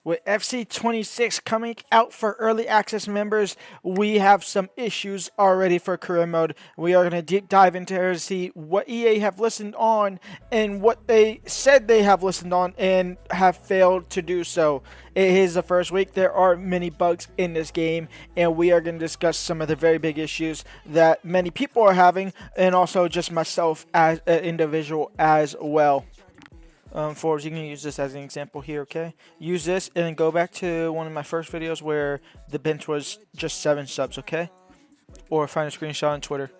With FC26 coming out for early access members, we have some issues already for career mode. We are going to deep dive into here to see what EA have listened on and what they said they have listened on and have failed to do so. It is the first week. There are many bugs in this game, and we are going to discuss some of the very big issues that many people are having, and also just myself as an individual as well. Forbes, you can use this as an example here, okay? Use this and then go back to one of my first videos where the bench was just 7 subs, okay? Or find a screenshot on Twitter.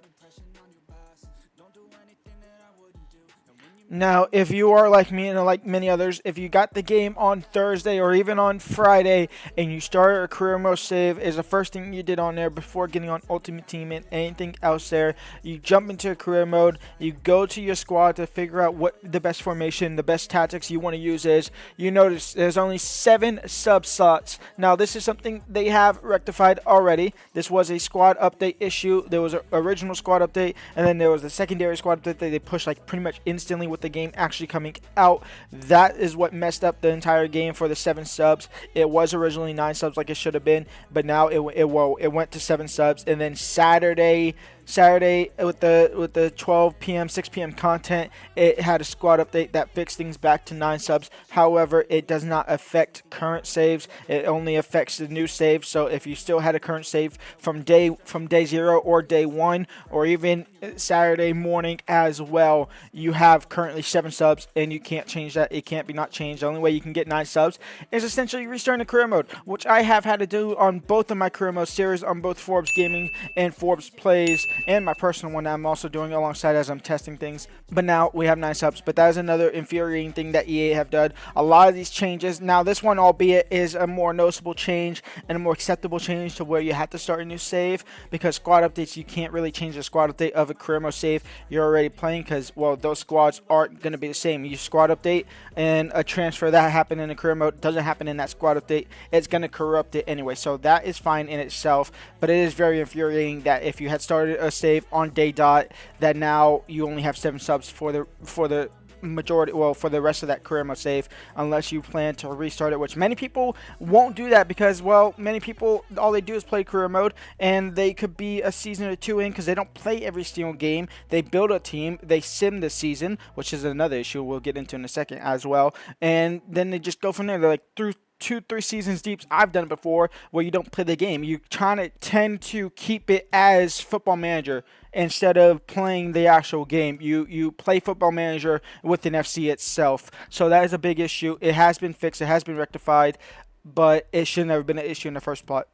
Now, if you are like me and like many others, if you got the game on Thursday or even on Friday and you started a career mode save is the first thing you did on there before getting on Ultimate Team and anything else there, you jump into a career mode, you go to your squad to figure out what the best formation, the best tactics you want to use is. You notice there's only 7 sub slots. Now, this is something they have rectified already. This was a squad update issue. There was an original squad update, and then there was the secondary squad update that they pushed like pretty much instantly with the game actually coming out. That is what messed up the entire game for the 7 subs. It was originally 9 subs like it should have been, but now it went to 7 subs. And then Saturday with the 12 p.m. 6 p.m. content, it had a squad update that fixed things back to 9 subs. However, it does not affect current saves. It only affects the new save. So if you still had a current save from day 0 or day 1 or even Saturday morning as well, you have currently 7 subs and you can't change that. It can't be not changed. The only way you can get 9 subs is essentially restarting the career mode, which I have had to do on both of my career mode series, on both Forbes Gaming and Forbes Plays, and my personal one that I'm also doing alongside as I'm testing things. But now we have 9 subs. But that is another infuriating thing that EA have done. A lot of these changes. Now this one, albeit, is a more noticeable change and a more acceptable change to where you have to start a new save, because squad updates, you can't really change the squad update of a career mode save you're already playing, because, well, those squads aren't going to be the same. You squad update and a transfer that happened in a career mode doesn't happen in that squad update. It's going to corrupt it anyway. So that is fine in itself. But it is very infuriating that if you had started a save on day dot, that now you only have 7 subs for the majority, well, for the rest of that career mode save, unless you plan to restart it, which many people won't do that, because, well, many people, all they do is play career mode, and they could be a season or 2 in, because they don't play every single game. They build a team, they sim the season, which is another issue we'll get into in a second as well, and then they just go from there. They're like through 2-3 seasons deep. I've done it before, where you don't play the game. You trying to tend to keep it as Football Manager instead of playing the actual game. You play Football Manager within FC itself. So that is a big issue. It has been fixed. It has been rectified, but it should never been an issue in the first place.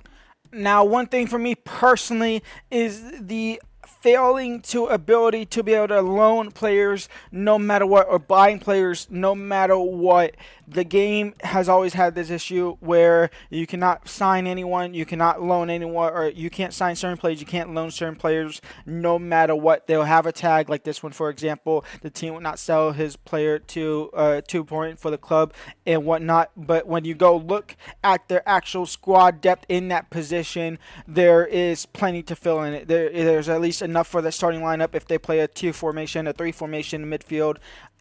Now, one thing for me personally is the failing to ability to be able to loan players no matter what, or buying players no matter what. The game has always had this issue where you cannot sign anyone, you cannot loan anyone, or you can't sign certain players, you can't loan certain players no matter what. They'll have a tag like this one, for example. The team will not sell his player to 2 point for the club and whatnot. But when you go look at their actual squad depth in that position, there is plenty to fill in it. There's at least enough for the starting lineup if they play a 2 formation, a 3 formation in midfield,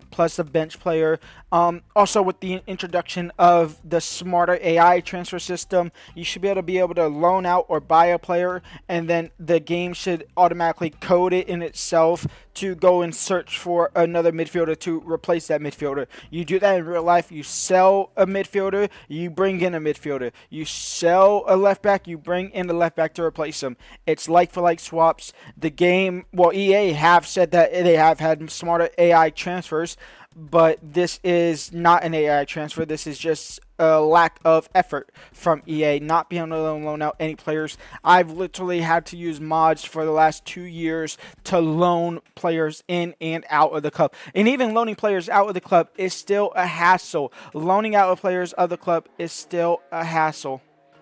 plus a bench player. Also, with the introduction of the smarter AI transfer system, you should be able to loan out or buy a player, and then the game should automatically code it in itself to go and search for another midfielder to replace that midfielder. You do that in real life. You sell a midfielder, you bring in a midfielder. You sell a left back, you bring in the left back to replace him. It's like for like swaps. The game, well, EA have said that they have had smarter AI transfers, but this is not an AI transfer. This is just a lack of effort from EA, not being able to loan out any players. I've literally had to use mods for the last 2 years to loan players in and out of the club. And even loaning players out of the club is still a hassle. Loaning out of players of the club is still a hassle.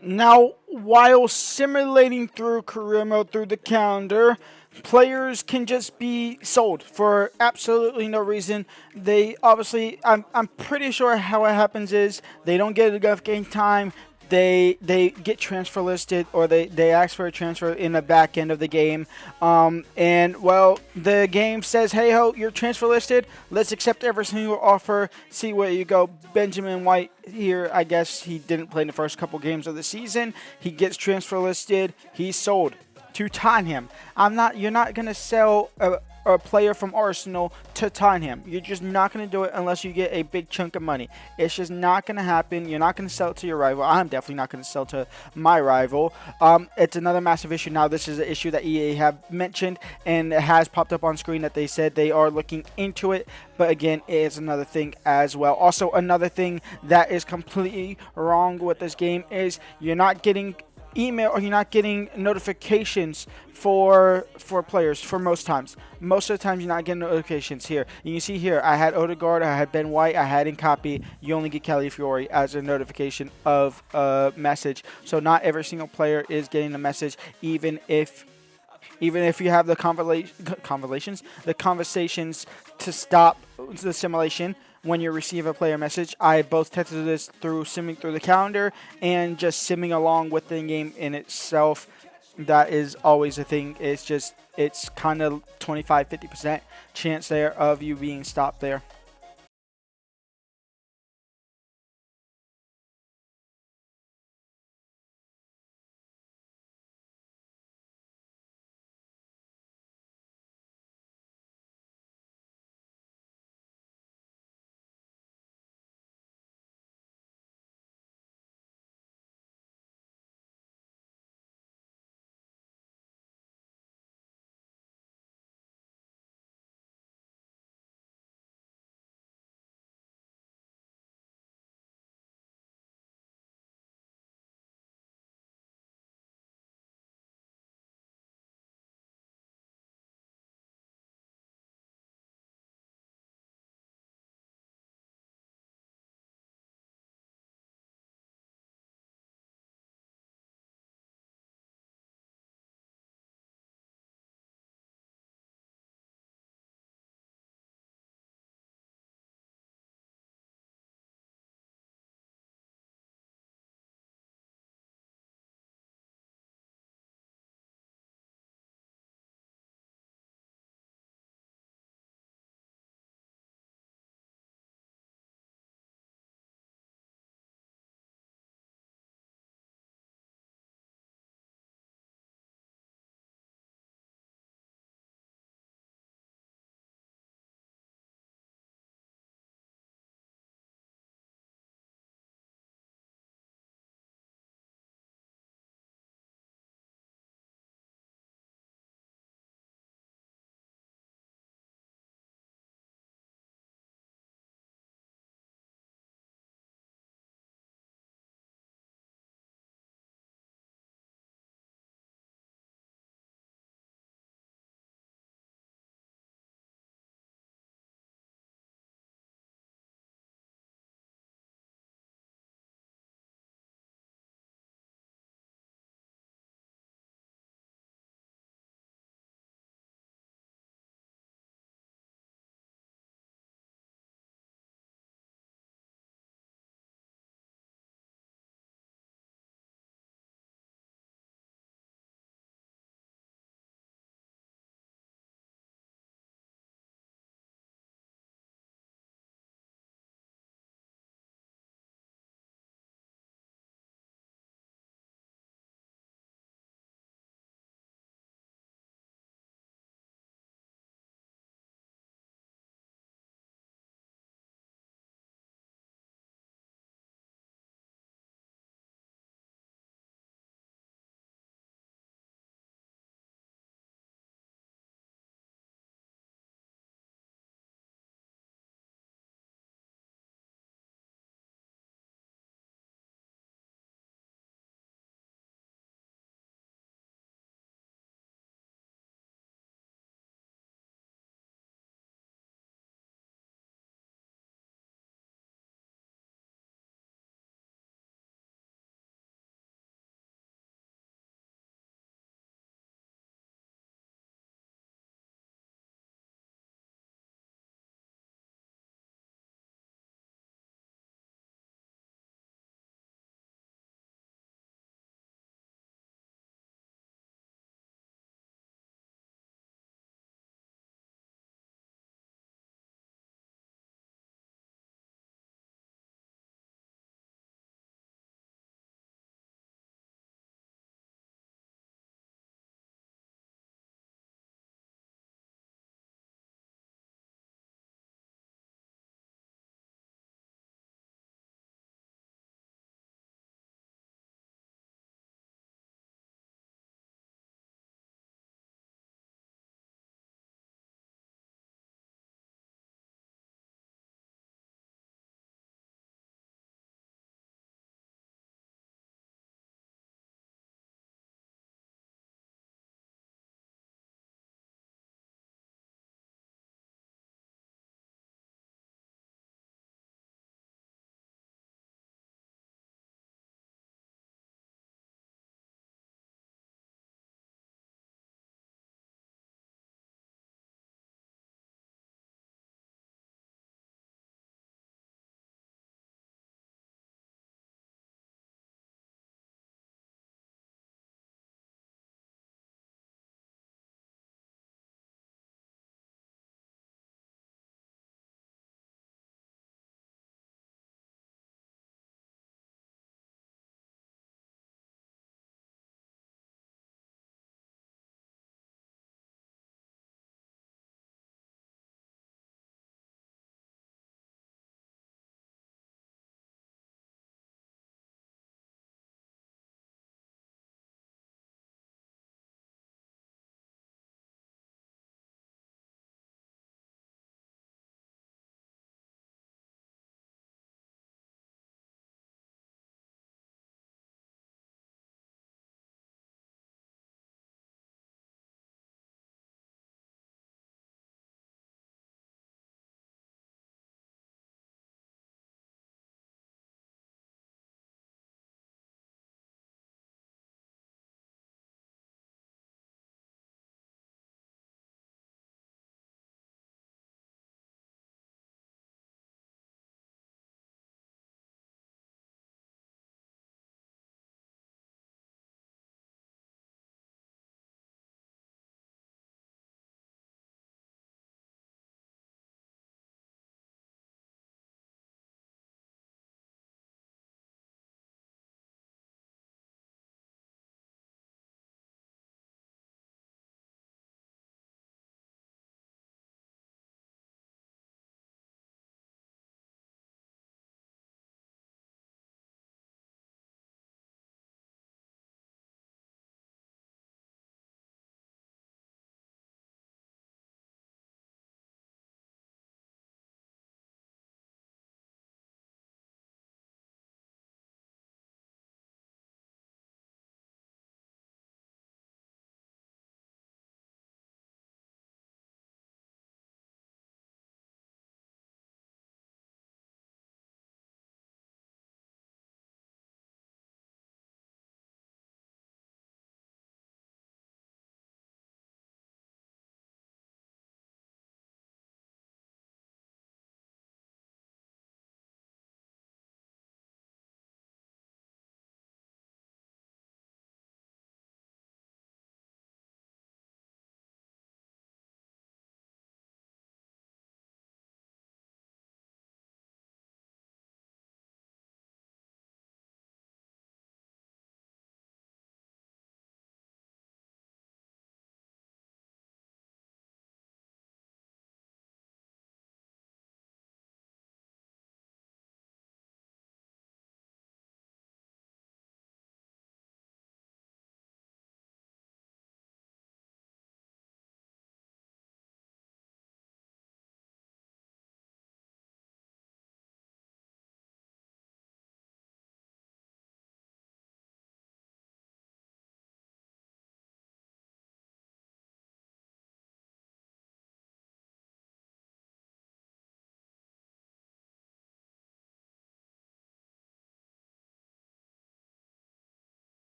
Now, while simulating through career mode through the calendar, players can just be sold for absolutely no reason. They obviously, I'm pretty sure how it happens is they don't get enough game time. they get transfer listed, or they ask for a transfer in the back end of the game. And well, the game says, hey ho, you're transfer listed. Let's accept every single offer. See where you go. Benjamin White here, I guess he didn't play in the first couple games of the season. He gets transfer listed. He's sold to Tottenham. You're not gonna sell a player from Arsenal to Tottenham. You're just not going to do it unless you get a big chunk of money. It's just not going to happen. You're not going to sell it to your rival. I'm definitely not going to sell to my rival. It's another massive issue. Now, this is an issue that EA have mentioned, and it has popped up on screen that they said they are looking into it. But again, it is another thing as well. Also, another thing that is completely wrong with this game is you're not getting email, or you're not getting notifications for players for most of the times. You're not getting notifications. Here you can see here I had Odegaard, I had Ben White, I had in copy. You only get Calafiori as a notification of a message. So not every single player is getting the message, even if you have the conversations to stop the simulation. When you receive a player message, I both tested this through simming through the calendar and just simming along with the game in itself. That is always a thing. It's kind of 25-50% chance there of you being stopped there.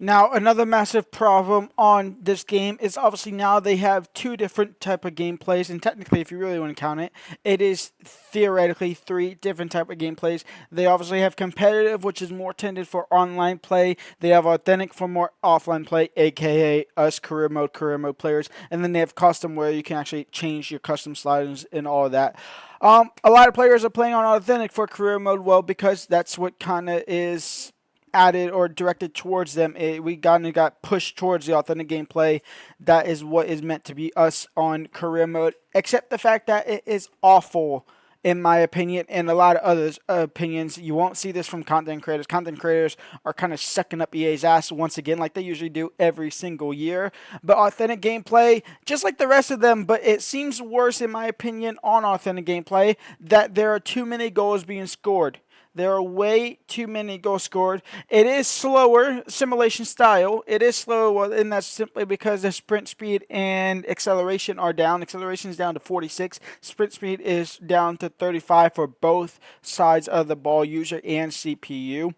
Now, another massive problem on this game is obviously now they have two different type of gameplays, and technically, if you really want to count it, it is theoretically three different type of gameplays. They obviously have competitive, which is more tended for online play. They have authentic for more offline play, aka us career mode players, and then they have custom where you can actually change your custom sliders and all of that. A lot of players are playing on authentic for career mode, well, because that's what kind of is added or directed towards them. We got pushed towards the authentic gameplay. That is what is meant to be us on career mode, except the fact that it is awful in my opinion and a lot of others' opinions. You won't see this from content creators. Content creators are kind of sucking up EA's ass once again, like they usually do every single year. But authentic gameplay, just like the rest of them, but it seems worse in my opinion on authentic gameplay, that there are too many goals being scored. There are way too many goals scored. It is slower, simulation style. It is slower, and that's simply because the sprint speed and acceleration are down. Acceleration is down to 46. Sprint speed is down to 35 for both sides of the ball, user and CPU.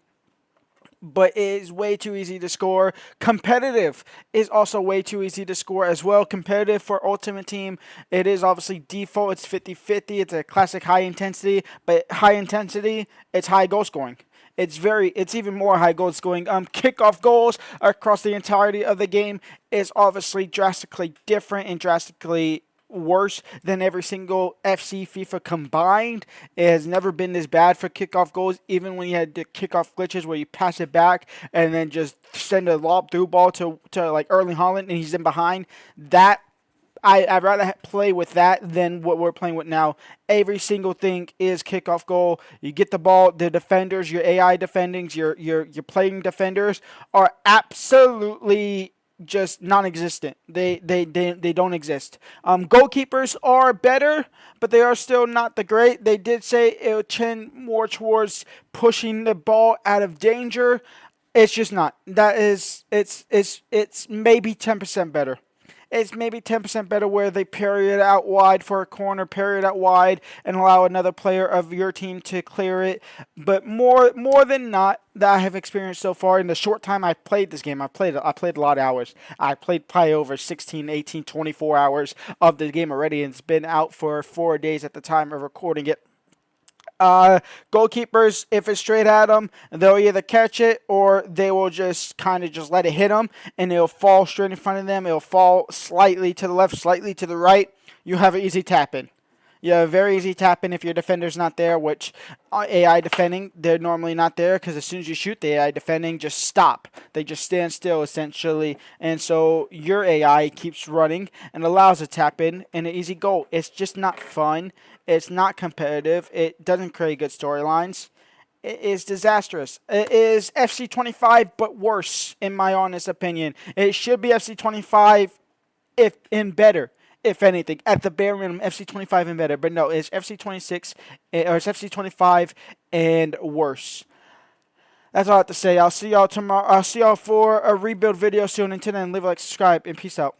But it is way too easy to score. Competitive is also way too easy to score as well. Competitive for Ultimate Team, it is obviously default. It's 50-50. It's a classic high intensity, but high intensity, it's high goal scoring. It's even more high goal scoring. Kickoff goals across the entirety of the game is obviously drastically different and drastically worse than every single FC FIFA combined. It has never been this bad for kickoff goals, even when you had the kickoff glitches where you pass it back and then just send a lob through ball to like Erling Haaland and he's in behind. That I'd rather play with that than what we're playing with now. Every single thing is kickoff goal. You get the ball, the defenders, your AI defendings, your playing defenders are absolutely just non-existent. They don't exist. Goalkeepers are better, but they are still not the great. They did say it would tend more towards pushing the ball out of danger. It's just not. That is, it's maybe 10% better. It's maybe 10% better where they parry it out wide for a corner, parry it out wide, and allow another player of your team to clear it. But more than not, that I have experienced so far in the short time I've played this game, I played a lot of hours. I played probably over 16, 18, 24 hours of the game already, and it's been out for 4 days at the time of recording it. Goalkeepers, if it's straight at them, they'll either catch it or they will just kind of just let it hit them, and it'll fall straight in front of them. It'll fall slightly to the left, slightly to the right. You have an easy tap in. You have a very easy tap in if your defender's not there, which AI defending, they're normally not there because as soon as you shoot, the AI defending just stop. They just stand still essentially, and so your AI keeps running and allows a tap in and an easy goal. It's just not fun. It's not competitive. It doesn't create good storylines. It is disastrous. It is FC25, but worse, in my honest opinion. It should be FC25 if and better. If anything, at the bare minimum, FC25 and better. But no, it's FC26 or it's FC25 and worse. That's all I have to say. I'll see y'all tomorrow. I'll see y'all for a rebuild video soon. Until then, leave a like, subscribe, and peace out.